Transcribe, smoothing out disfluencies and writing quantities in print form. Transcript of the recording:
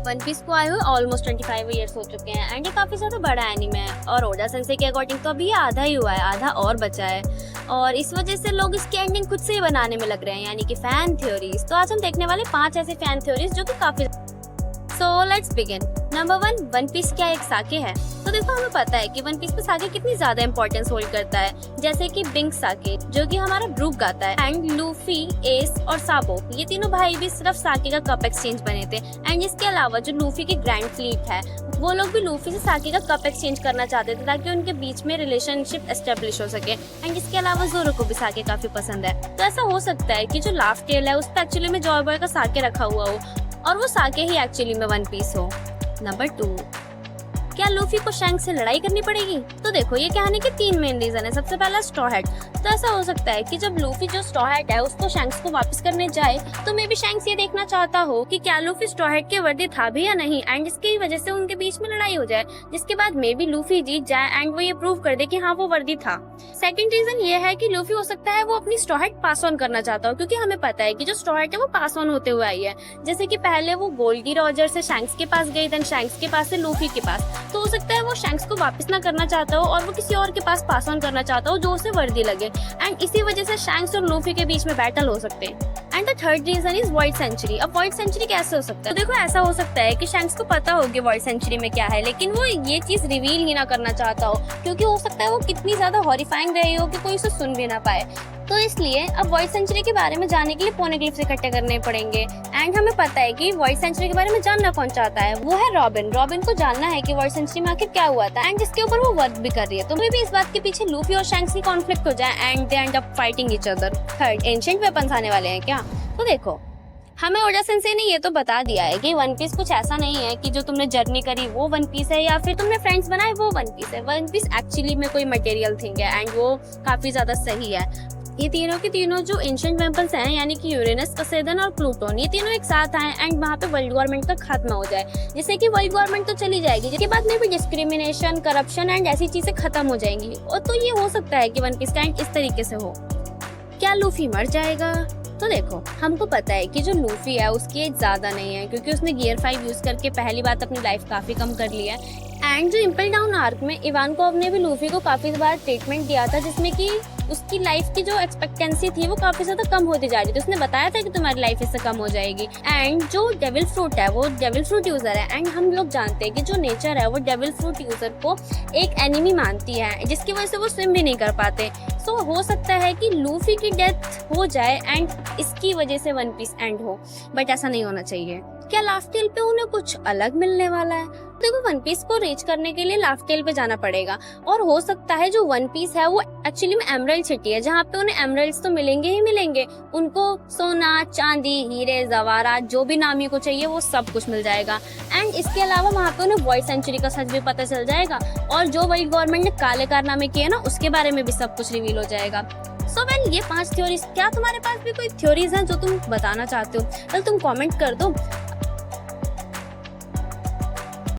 One piece को आए हुए ऑलमोस्ट 25 ईयर्स हो चुके हैं एंड ये काफ़ी ज़्यादा बड़ा एनीमे है और ओडा सेंसेई के अकॉर्डिंग तो अभी ये आधा ही हुआ है, आधा और बचा है और इस वजह से लोग इसकी एंडिंग खुद से ही बनाने में लग रहे हैं, यानी कि फैन थ्योरीज। तो आज हम देखने वाले 5 ऐसे फैन थ्योरीज जो कि काफ़ी। So let's begin. Number 1, one piece क्या एक साके है? तो देखो हमें पता है कि वन पीस में साके कितनी ज्यादा इंपॉर्टेंस होल्ड करता है, जैसे कि बिंग साके जो कि हमारा ब्रूक गाता है एंड लूफी, एस और साबो, ये तीनों भाई भी सिर्फ साके का कप एक्सचेंज बने थे एंड इसके अलावा जो लूफी की ग्रैंड फ्लीट है वो लोग भी लूफी से साके का कप एक्सचेंज करना चाहते थे ताकि उनके बीच में रिलेशनशिप एस्टेब्लिश हो सके एंड इसके अलावा जोरो को भी साके काफी पसंद है। तो ऐसा हो सकता है कि जो लाफ टेल है उस पर एक्चुअली में जॉय बॉय का साके रखा हुआ हो और वो साके ही एक्चुअली में वन पीस हो। नंबर 2, क्या लूफी को शैंक्स से लड़ाई करनी पड़ेगी? तो देखो ये कहने के 3 मेन रीजन है। सबसे पहला स्ट्रॉ हैट। तो ऐसा हो सकता है कि जब लूफी जो स्ट्रॉ हैट है उसको शैंक्स को वापस करने जाए तो मे बी शैंक्स ये देखना चाहता हो कि क्या लूफी स्ट्रॉ हैट के वर्दी था भी या नहीं एंड इसकी वजह से उनके बीच में लड़ाई हो जाए, जिसके बाद मे बी लूफी जीत जाए एंड वो ये प्रूव कर दे कि हाँ वो वर्दी था। सेकंड रीजन ये है कि लूफी हो सकता है वो अपनी स्ट्रॉ हैट पास ऑन करना चाहता हो, क्योंकि हमें पता है कि जो स्ट्रॉ हैट है वो पास ऑन होते हुए आई है, जैसे कि पहले वो गोल्डी रॉजर से शैंक्स के पास गई, देन शैंक्स के पास से लूफी के पास। तो हो सकता है वो शैंक्स को वापस ना करना चाहता हो और वो किसी और के पास ऑन करना चाहता हो जो उसे वर्दी लगे एंड इसी वजह से शैंक्स और लूफी के बीच में बैटल हो सकते हैं। And the third reason is void century. अब वॉइड सेंचुरी कैसे हो सकता है? तो देखो ऐसा हो सकता है कि शैंक्स को पता हो कि वॉइड सेंचुरी में क्या है, लेकिन वो ये चीज रिवील ही ना करना चाहता हो, क्योंकि हो सकता है वो कितनी ज्यादा हॉरिफाइंग रही हो कि कोई उसे सुन भी ना पाए। तो इसलिए अब वॉइड सेंचुरी के बारे में जानने के लिए पोनेग्लिफ्स इकट्ठे करने पड़ेंगे एंड हमें पता है कि वॉइड सेंचुरी के बारे में जानना कौन चाहता है, वो है रॉबिन। रॉबिन को जानना है कि वॉइड सेंचुरी में आखिर क्या हुआ था एंड जिसके ऊपर वो वर्क भी कर रही है। तो मे भी इस बात के पीछे लूफी और शैंक्स की कॉन्फ्लिक्ट हो जाए and they and up fighting each other. Third, ancient weapons आने वाले हैं क्या? तो देखो हमें ओडा सेंसेई ने ये तो बता दिया है कि वन पीस कुछ ऐसा नहीं है कि जो तुमने जर्नी करी वो वन पीस है या फिर तुमने फ्रेंड्स बनाए वो वन पीस है। वन पीस एक्चुअली में कोई मटेरियल थिंग है एंड वो काफी ज्यादा सही है। ये तीनों के तीनों जो एंशिएंट वेपन्स हैं, यानी कि यूरेनस, पोसेइडन और प्लूटोन, ये तीनों एक साथ आए एंड वहाँ पे वर्ल्ड गवर्नमेंट का खात्मा हो जाए, जिससे कि वर्ल्ड गवर्नमेंट तो चली जाएगी, जिसके बाद में भी डिस्क्रिमिनेशन, करप्शन एंड ऐसी चीजें खत्म हो जाएंगी। और तो ये हो सकता है कि वन पीस का एंड इस तरीके से हो। क्या लूफी मर जाएगा? तो देखो हमको पता है कि जो लूफी है उसकी एज ज्यादा नहीं है, क्योंकि उसने गियर 5 यूज करके पहली बात अपनी लाइफ काफी कम कर ली है एंड जो इम्पल डाउन आर्क में इवानकोव ने भी लूफी को काफी बार ट्रीटमेंट दिया था, जिसमें कि उसकी लाइफ की जो एक्सपेक्टेंसी थी वो काफी ज्यादा कम होती जा रही थी। उसने बताया था कि तुम्हारी लाइफ इससे कम हो जाएगी एंड जो डेविल फ्रूट है वो डेविल फ्रूट यूजर है एंड हम लोग जानते हैं कि जो नेचर है वो डेविल फ्रूट यूजर को एक एनिमी मानती है, जिसकी वजह से वो स्विम भी नहीं कर पाते। सो हो सकता है कि लूफी की डेथ हो जाए एंड इसकी वजह से वन पीस एंड हो, बट ऐसा नहीं होना चाहिए। क्या लाफ टेल पे उन्हें कुछ अलग मिलने वाला है? देखो वन पीस को रीच करने के लिए लाफ टेल पे जाना पड़ेगा और हो सकता है जो वन पीस है वो एक्चुअली में एमरल्ड सिटी है, जहाँ पे उन्हें एमरल्ड्स तो मिलेंगे ही मिलेंगे। उनको सोना, चांदी, हीरे, जवाहरात, जो भी नामी को चाहिए वो सब कुछ मिल जाएगा एंड इसके अलावा वहाँ पे उन्हें वॉइड सेंचुरी का सच भी पता चल जाएगा और जो वर्ल्ड गवर्नमेंट ने काले कारनामे किए ना उसके बारे में भी सब कुछ रिवील हो जाएगा। सो ये 5 थ्योरीज, क्या तुम्हारे पास भी कोई थ्योरीज हैं जो तुम बताना चाहते हो? चल तुम कमेंट कर दो